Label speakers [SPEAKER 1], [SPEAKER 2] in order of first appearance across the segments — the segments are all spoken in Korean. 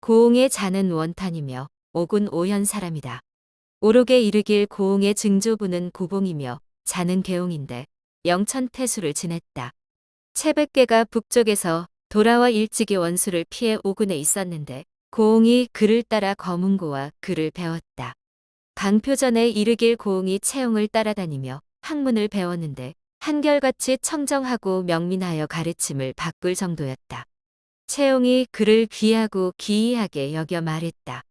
[SPEAKER 1] 고흥의 자는 원탄이며 옥은 오현 사람이다. 오록에 이르길 고흥의 증조부는 고봉이며 자는 계홍인데 영천태수를 지냈다. 채백계가 북쪽에서 돌아와 일찍이 원수를 피해 오군에 있었는데 고흥이 그를 따라 검은고와 글을 배웠다. 강표전에 이르길 고흥이 채용을 따라다니며 학문을 배웠는데 한결같이 청정하고 명민하여 가르침을 바꿀 정도였다. 채용이 그를 귀하고 기이하게 여겨 말했다.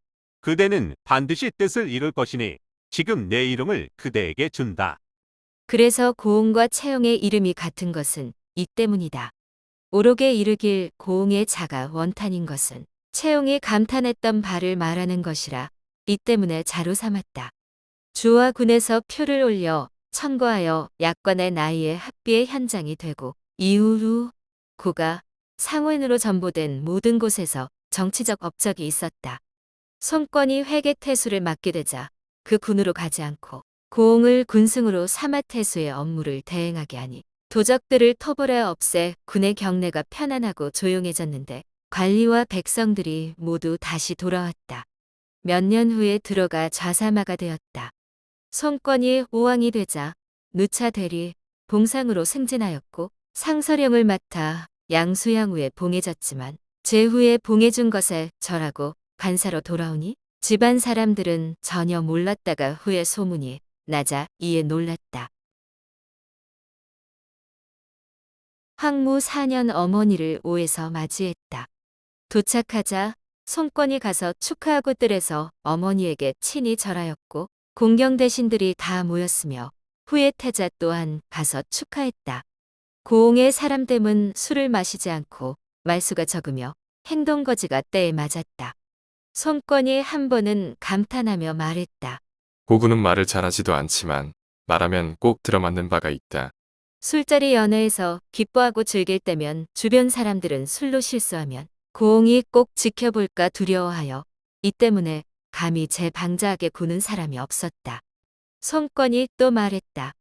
[SPEAKER 2] 그대는 반드시 뜻을 이룰 것이니 지금 내 이름을 그대에게 준다.
[SPEAKER 1] 그래서 고흥과 채용의 이름이 같은 것은 이 때문이다. 오록에 이르길 고흥의 자가 원탄인 것은 채용이 감탄했던 바를 말하는 것이라 이 때문에 자로 삼았다. 주와 군에서 표를 올려 청구하여 약관의 나이에 합비의 현장이 되고 이후로 고가 상원으로 전보된 모든 곳에서 정치적 업적이 있었다. 손권이 회계태수를 맡게 되자 그 군으로 가지 않고 고흥을 군승으로 삼아 태수의 업무를 대행하게 하니 도적들을 토벌해 없애 군의 경내가 편안하고 조용해졌는데 관리와 백성들이 모두 다시 돌아왔다. 몇 년 후에 들어가 좌사마가 되었다. 손권이 오왕이 되자 누차 대리, 봉상으로 승진하였고 상서령을 맡아 양수양후에 봉해졌지만 제후에 봉해준 것에 절하고 간사로 돌아오니 집안 사람들은 전혀 몰랐다가 후에 소문이 나자 이에 놀랐다. 황무 4년 어머니를 오에서 맞이했다. 도착하자 손권이 가서 축하하고 뜰에서 어머니에게 친히 절하였고 공경대신들이 다 모였으며 후에 태자 또한 가서 축하했다. 고흥의 사람됨은 술을 마시지 않고 말수가 적으며 행동거지가 때에 맞았다. 손권이 한 번은 감탄하며 말했다.
[SPEAKER 3] 고구는 말을 잘하지도 않지만 말하면 꼭 들어맞는 바가 있다.
[SPEAKER 1] 술자리 연회에서 기뻐하고 즐길 때면 주변 사람들은 술로 실수하면 고흥이 꼭 지켜볼까 두려워하여 이 때문에 감히 제 방자하게 구는 사람이 없었다. 손권이 또 말했다.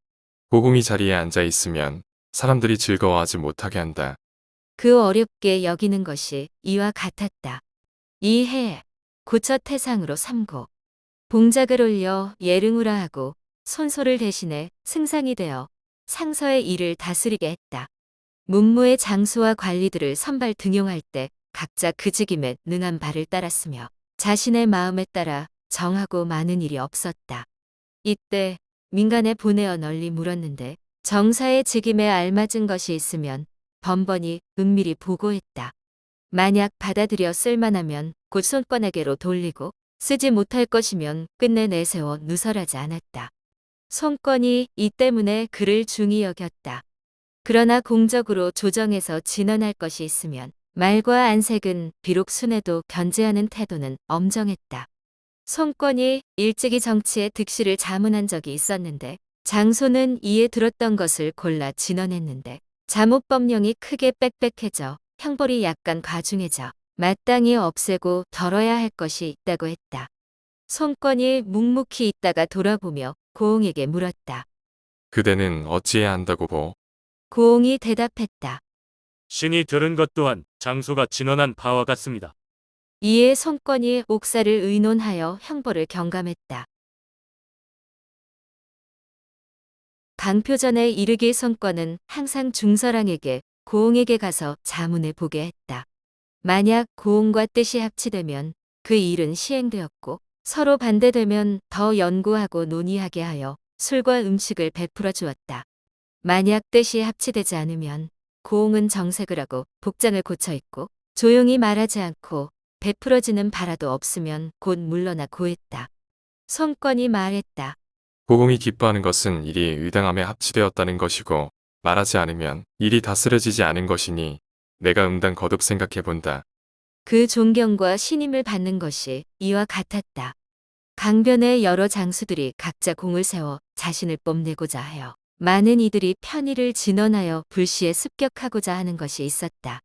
[SPEAKER 3] 고궁이 자리에 앉아 있으면 사람들이 즐거워하지 못하게 한다.
[SPEAKER 1] 그 어렵게 여기는 것이 이와 같았다. 이해 고처 태상으로 삼고 봉작을 올려 예릉우라 하고 손소를 대신해 승상이 되어 상서의 일을 다스리게 했다. 문무의 장수와 관리들을 선발 등용할 때 각자 그 직임에 능한 바를 따랐으며 자신의 마음에 따라 정하고 많은 일이 없었다. 이때 민간에 보내어 널리 물었는데 정사의 직임에 알맞은 것이 있으면 번번이 은밀히 보고했다. 만약 받아들여 쓸만하면 곧 손권에게로 돌리고 쓰지 못할 것이면 끝내 내세워 누설하지 않았다. 손권이 이 때문에 그를 중히 여겼다. 그러나 공적으로 조정해서 진언할 것이 있으면 말과 안색은 비록 순해도 견제하는 태도는 엄정했다. 손권이 일찍이 정치에 득실을 자문한 적이 있었는데 장소는 이에 들었던 것을 골라 진언했는데 자못법령이 크게 빽빽해져 형벌이 약간 과중해져 마땅히 없애고 덜어야 할 것이 있다고 했다. 손권이 묵묵히 있다가 돌아보며 고흥에게 물었다.
[SPEAKER 3] 그대는 어찌해야 한다고 보?
[SPEAKER 1] 고흥이 대답했다.
[SPEAKER 4] 신이 들은 것 또한 장소가 진언한 바와 같습니다.
[SPEAKER 1] 이에 손권이 옥사를 의논하여 형벌을 경감했다. 강표전에 이르길 손권은 항상 중서랑에게 고흥에게 가서 자문해 보게 했다. 만약 고흥과 뜻이 합치되면 그 일은 시행되었고 서로 반대되면 더 연구하고 논의하게 하여 술과 음식을 베풀어 주었다. 만약 뜻이 합치되지 않으면 고흥은 정색을 하고 복장을 고쳐 입고 조용히 말하지 않고 베풀어지는 바라도 없으면 곧 물러나 고했다. 손권이 말했다.
[SPEAKER 3] 고궁이 기뻐하는 것은 일이 의당함에 합치되었다는 것이고 말하지 않으면 일이 다스려지지 않은 것이니 내가 거듭 생각해본다.
[SPEAKER 1] 그 존경과 신임을 받는 것이 이와 같았다. 강변의 여러 장수들이 각자 공을 세워 자신을 뽐내고자 하여 많은 이들이 편의를 진언하여 불시에 습격하고자 하는 것이 있었다.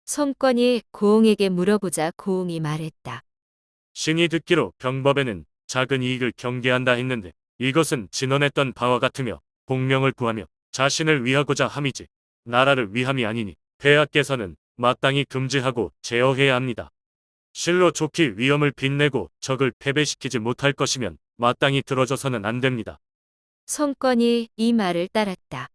[SPEAKER 1] 손권이 고흥에게 물어보자 고흥이 말했다.
[SPEAKER 4] 신이 듣기로 병법에는 작은 이익을 경계한다 했는데 이것은 진언했던 바와 같으며 공명을 구하며 자신을 위하고자 함이지 나라를 위함이 아니니 폐하께서는 마땅히 금지하고 제어해야 합니다. 실로 좋기 위험을 빚내고 적을 패배시키지 못할 것이면 마땅히 들어줘서는 안 됩니다.
[SPEAKER 1] 손권이 이 말을 따랐다.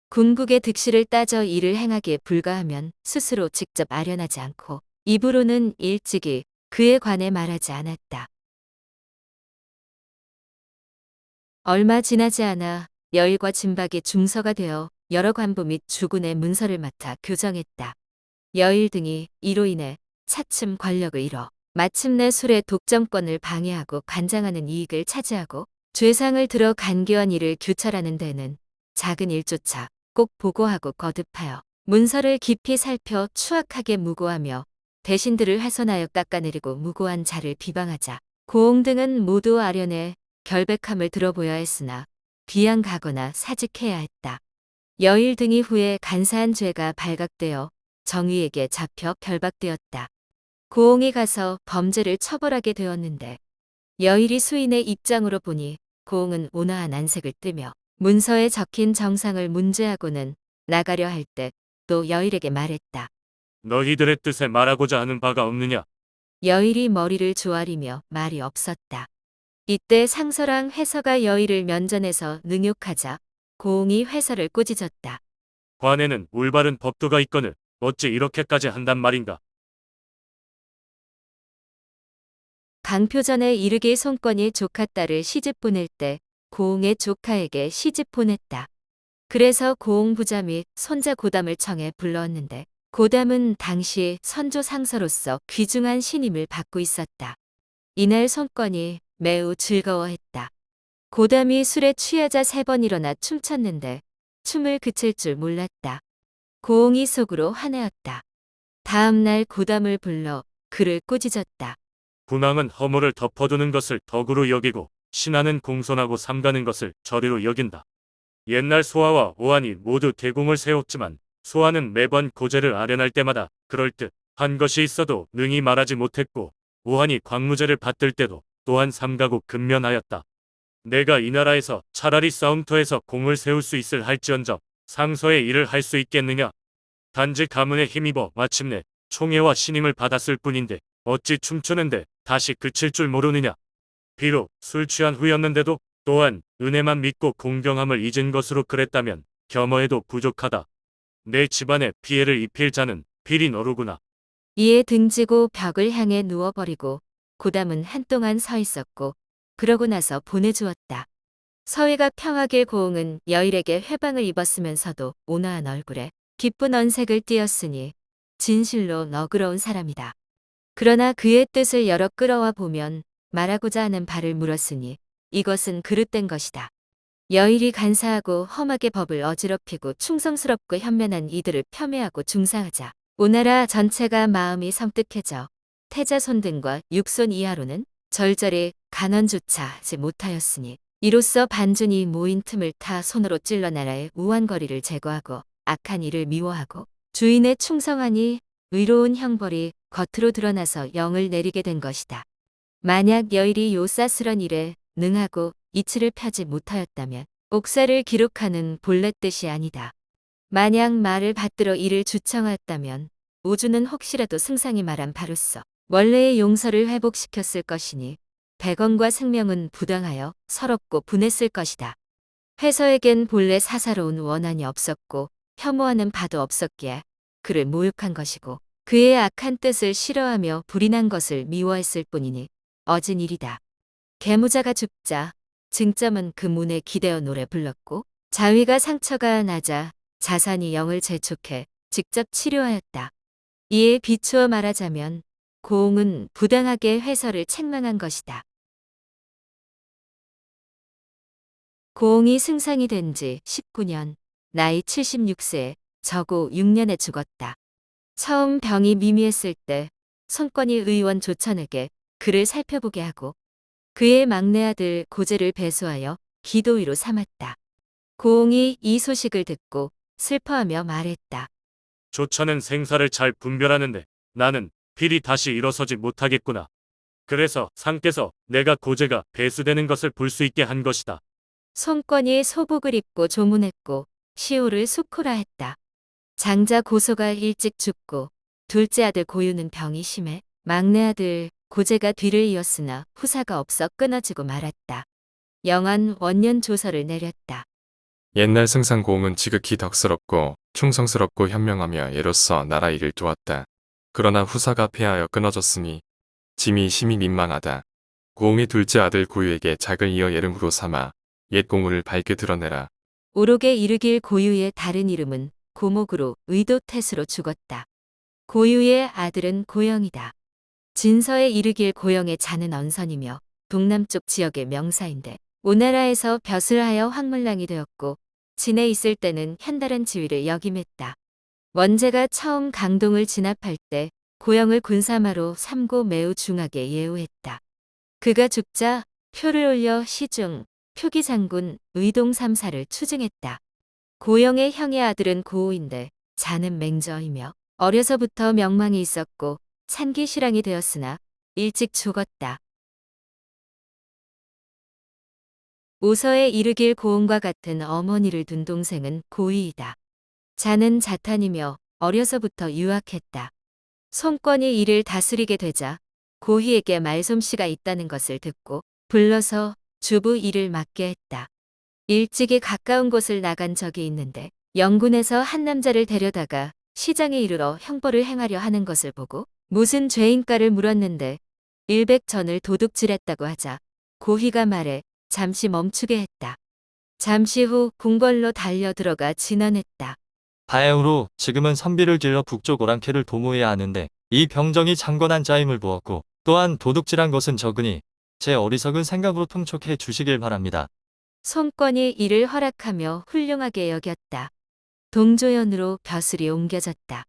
[SPEAKER 1] 궁극의 득실을 따져 일을 행하기에 불과하면 스스로 직접 아련하지 않고 입으로는 일찍이 그에 관해 말하지 않았다. 얼마 지나지 않아 여일과 진박이 중서가 되어 여러 관부 및 주군의 문서를 맡아 교정했다. 여일 등이 이로 인해 차츰 권력을 잃어 마침내 술의 독점권을 방해하고 관장하는 이익을 차지하고 죄상을 들어 간교한 일을 규찰하는 데는 작은 일조차 꼭 보고하고 거듭하여 문서를 깊이 살펴 추악하게 무고하며 대신들을 훼손하여 깎아내리고 무고한 자를 비방하자 고흥 등은 모두 아련해 결백함을 들어보여야 했으나 비양가거나 사직해야 했다. 여일 등이 후에 간사한 죄가 발각되어 정의에게 잡혀 결박되었다. 고흥이 가서 범죄를 처벌하게 되었는데 여일이 수인의 입장으로 보니 고흥은 온화한 안색을 띠며 문서에 적힌 정상을 문제하고는 나가려 할 때 또 여일에게 말했다.
[SPEAKER 4] 너희들의 뜻에 말하고자 하는 바가 없느냐?
[SPEAKER 1] 여일이 머리를 조아리며 말이 없었다. 이때 상서랑 회서가 여일을 면전에서 능욕하자 고흥이 회서를 꾸짖었다.
[SPEAKER 4] 관에는 올바른 법도가 있거늘 어찌 이렇게까지 한단 말인가?
[SPEAKER 1] 강표전에 이르기 손권이 조카 딸을 시집 보낼 때 고흥의 조카에게 시집 보냈다. 그래서 고흥 부자 및 손자 고담을 청해 불러왔는데 고담은 당시 선조 상서로서 귀중한 신임을 받고 있었다. 이날 손권이 매우 즐거워했다. 고담이 술에 취하자 3번 일어나 춤췄는데 춤을 그칠 줄 몰랐다. 고흥이 속으로 화내었다. 다음 날 고담을 불러 그를 꾸짖었다.
[SPEAKER 4] 군왕은 허물을 덮어두는 것을 덕으로 여기고 신하는 공손하고 삼가는 것을 절의로 여긴다. 옛날 소아와 오한이 모두 대공을 세웠지만 소아는 매번 고제를 아련할 때마다 그럴 듯 한 것이 있어도 능히 말하지 못했고 오한이 광무제를 받들 때도 또한 삼가고 근면하였다. 내가 이 나라에서 차라리 싸움터에서 공을 세울 수 있을 할지언정 상서의 일을 할 수 있겠느냐. 단지 가문에 힘입어 마침내 총애와 신임을 받았을 뿐인데 어찌 춤추는데 다시 그칠 줄 모르느냐. 비록 술 취한 후였는데도 또한 은혜만 믿고 공경함을 잊은 것으로 그랬다면 겸허해도 부족하다. 내 집안에 피해를 입힐 자는 필히 너로구나.
[SPEAKER 1] 이에 등지고 벽을 향해 누워버리고 고담은 한동안 서 있었고 그러고 나서 보내주었다. 서희가 평하길 고흥은 여일에게 회방을 입었으면서도 온화한 얼굴에 기쁜 언색을 띄었으니 진실로 너그러운 사람이다. 그러나 그의 뜻을 여러 끌어와 보면 말하고자 하는 바를 물었으니 이것은 그릇된 것이다. 여일이 간사하고 험하게 법을 어지럽히고 충성스럽고 현면한 이들을 폄훼하고 중사하자 오나라 전체가 마음이 섬뜩해져 태자손 등과 육손 이하로는 절절히 간언조차 하지 못하였으니 이로써 반준이 모인 틈을 타 손으로 찔러 나라의 우환거리를 제거하고 악한 일을 미워하고 주인의 충성하니 의로운 형벌이 겉으로 드러나서 영을 내리게 된 것이다. 만약 여일이 요사스런 일에 능하고 이치를 펴지 못하였다면 옥사를 기록하는 본래 뜻이 아니다. 만약 말을 받들어 이를 주청하였다면 우주는 혹시라도 승상이 말한 바로서 원래의 용서를 회복시켰을 것이니 백원과 생명은 부당하여 서럽고 분했을 것이다. 회서에겐 본래 사사로운 원한이 없었고 혐오하는 바도 없었기에 그를 모욕한 것이고 그의 악한 뜻을 싫어하며 불이 난 것을 미워했을 뿐이니 어진 일이다. 계무자가 죽자 증점은 그 문에 기대어 노래 불렀고 자위가 상처가 나자 자산이 영을 재촉해 직접 치료하였다. 이에 비추어 말하자면 고흥은 부당하게 회서를 책망한 것이다. 고흥이 승상이 된 지 19년, 나이 76세에 저고 6년에 죽었다. 처음 병이 미미했을 때 손권이 의원 조천에게 그를 살펴보게 하고 그의 막내 아들 고제를 배수하여 기도의로 삼았다. 고흥이 이 소식을 듣고 슬퍼하며 말했다.
[SPEAKER 4] 조천은 생사를 잘 분별하는데 나는 필히 다시 일어서지 못하겠구나. 그래서 상께서 내가 고제가 배수되는 것을 볼 수 있게 한 것이다.
[SPEAKER 1] 손권이 소복을 입고 조문했고 시호를 수코라 했다. 장자 고소가 일찍 죽고 둘째 아들 고유는 병이 심해 막내 아들 고재가 뒤를 이었으나 후사가 없어 끊어지고 말았다. 영한 원년 조서를 내렸다.
[SPEAKER 3] 옛날 승상고음은 지극히 덕스럽고 충성스럽고 현명하며 예로서 나라 일을 도왔다. 그러나 후사가 폐하여 끊어졌으니 짐이 심히 민망하다. 고음이 둘째 아들 고유에게 작을 이어 예름으로 삼아 옛 공우를 밝게 드러내라.
[SPEAKER 1] 오록에 이르길 고유의 다른 이름은 고목으로 의도태수로 죽었다. 고유의 아들은 고영이다. 진서에 이르길 고영의 자는 언선이며 동남쪽 지역의 명사인데 오나라에서 벼슬 하여 황물랑이 되었고 진에 있을 때는 현달한 지위를 역임했다. 원제가 처음 강동을 진압할 때 고영을 군사마로 삼고 매우 중하게 예우했다. 그가 죽자 표를 올려 시중, 표기장군, 의동 3사를 추증했다. 고영의 형의 아들은 고우인데 자는 맹저이며 어려서부터 명망이 있었고 산기시랑이 되었으나 일찍 죽었다. 오서에 이르길 고은과 같은 어머니를 둔 동생은 고이이다. 자는 자탄이며 어려서부터 유학했다. 손권이 이를 다스리게 되자 고희에게 말솜씨가 있다는 것을 듣고 불러서 주부 일을 맡게 했다. 일찍이 가까운 곳을 나간 적이 있는데 영군에서 한 남자를 데려다가 시장에 이르러 형벌을 행하려 하는 것을 보고 무슨 죄인가를 물었는데 일백전을 도둑질했다고 하자 고희가 말해 잠시 멈추게 했다. 잠시 후 궁궐로 달려 들어가 진언했다.
[SPEAKER 5] 바야흐로 지금은 선비를 길러 북쪽 오랑캐를 도모해야 하는데 이 병정이 창건한 짜임을 부었고 또한 도둑질한 것은 적으니 제 어리석은 생각으로 통촉해 주시길 바랍니다.
[SPEAKER 1] 손권이 이를 허락하며 훌륭하게 여겼다. 동조연으로 벼슬이 옮겨졌다.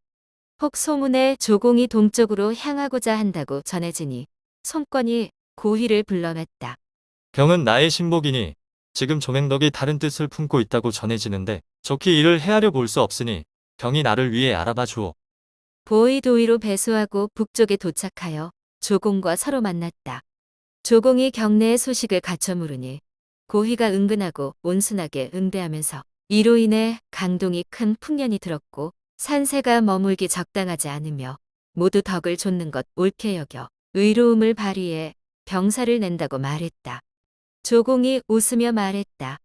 [SPEAKER 1] 혹 소문에 조공이 동쪽으로 향하고자 한다고 전해지니 손권이 고희를 불러냈다.
[SPEAKER 5] 병은 나의 신복이니 지금 조맹덕이 다른 뜻을 품고 있다고 전해지는데 좋게 일을 헤아려 볼 수 없으니 병이 나를 위해 알아봐 주오.
[SPEAKER 1] 보의 도의로 배수하고 북쪽에 도착하여 조공과 서로 만났다. 조공이 경내의 소식을 갖춰 물으니 고희가 은근하고 온순하게 응대하면서 이로 인해 강동이 큰 풍년이 들었고 산세가 머물기 적당하지 않으며 모두 덕을 좇는 것 옳게 여겨 의로움을 발휘해 병사를 낸다고 말했다. 조공이 웃으며 말했다.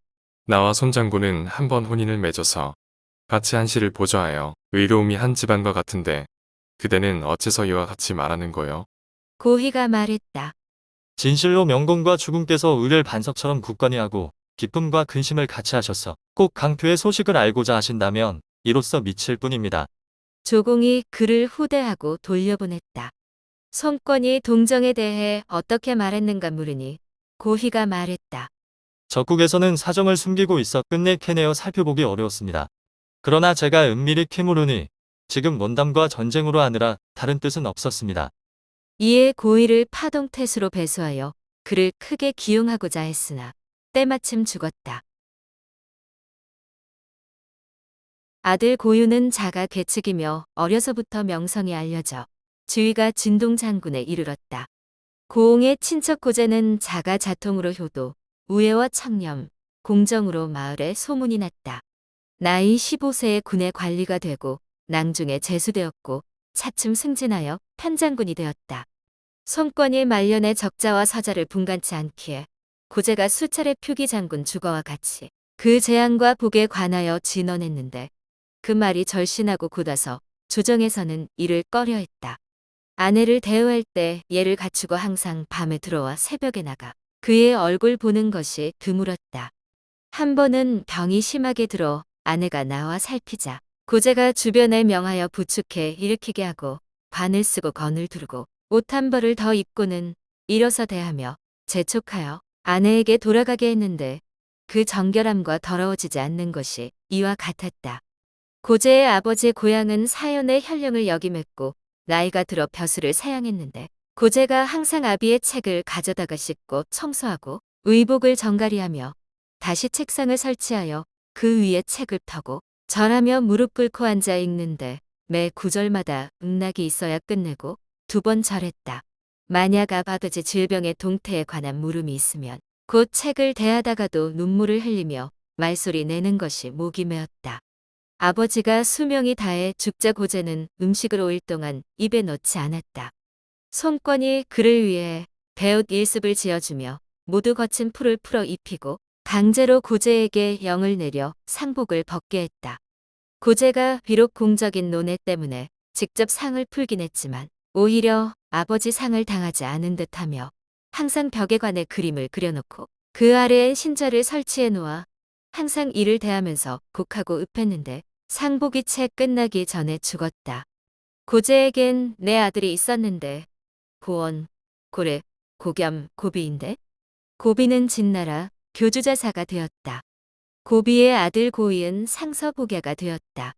[SPEAKER 3] 나와 손장군은 한 번 혼인을 맺어서 같이 한시를 보좌하여 의로움이 한 집안과 같은데 그대는 어째서 이와 같이 말하는 거요?
[SPEAKER 1] 고희가 말했다.
[SPEAKER 5] 진실로 명공과 주군께서 의를 반석처럼 굳건히 하고 기쁨과 근심을 같이 하셔서 꼭 강표의 소식을 알고자 하신다면 이로써 미칠 뿐입니다.
[SPEAKER 1] 조공이 그를 후대하고 돌려보냈다. 손권이 동정에 대해 어떻게 말했는가 물으니 고희가 말했다.
[SPEAKER 5] 적국에서는 사정을 숨기고 있어 끝내 캐내어 살펴보기 어려웠습니다. 그러나 제가 은밀히 캐물으니 지금 원담과 전쟁으로 하느라 다른 뜻은 없었습니다.
[SPEAKER 1] 이에 고희를 파동태수로 배수하여 그를 크게 기용하고자 했으나 때마침 죽었다. 아들 고유는 자가 계측이며 어려서부터 명성이 알려져 지위가 진동장군에 이르렀다. 고옹의 친척 고재는 자가 자통으로 효도, 우애와 청렴, 공정으로 마을에 소문이 났다. 나이 15세에 군의 관리가 되고 낭중에 제수되었고 차츰 승진하여 편장군이 되었다. 손권이 말년에 적자와 서자를 분간치 않기에 고재가 수차례 표기장군 주거와 같이 그 재앙과 복에 관하여 진언했는데 그 말이 절신하고 굳어서 조정에서는 이를 꺼려했다. 아내를 대우할 때 예를 갖추고 항상 밤에 들어와 새벽에 나가 그의 얼굴 보는 것이 드물었다. 한 번은 병이 심하게 들어 아내가 나와 살피자 고재가 주변에 명하여 부축해 일으키게 하고 관을 쓰고 건을 두르고 옷 한 벌을 더 입고는 일어서 대하며 재촉하여 아내에게 돌아가게 했는데 그 정결함과 더러워지지 않는 것이 이와 같았다. 고재의 아버지의 고향은 사연의 현령을 역임했고 나이가 들어 벼슬을 사양했는데 고재가 항상 아비의 책을 가져다가 씻고 청소하고 의복을 정갈이하며 다시 책상을 설치하여 그 위에 책을 펴고 절하며 무릎 꿇고 앉아 읽는데 매 구절마다 응낙이 있어야 끝내고 2번 절했다. 만약 아바드지 질병의 동태에 관한 물음이 있으면 곧 책을 대하다가도 눈물을 흘리며 말소리 내는 것이 목이 메었다. 아버지가 수명이 다해 죽자 고재는 음식을 5일 동안 입에 넣지 않았다. 손권이 그를 위해 배옷 일습을 지어주며 모두 거친 풀을 풀어 입히고 강제로 고제에게 영을 내려 상복을 벗게 했다. 고제가 비록 공적인 논의 때문에 직접 상을 풀긴 했지만 오히려 아버지 상을 당하지 않은 듯하며 항상 벽에 관해 그림을 그려놓고 그 아래엔 신자를 설치해 놓아 항상 이를 대하면서 곡하고 읍했는데 상복이 채 끝나기 전에 죽었다. 고제에겐 내 아들이 있었는데 고원, 고래, 고겸, 고비인데 고비는 진나라 교주자사가 되었다. 고비의 아들 고이은 상서복야가 되었다.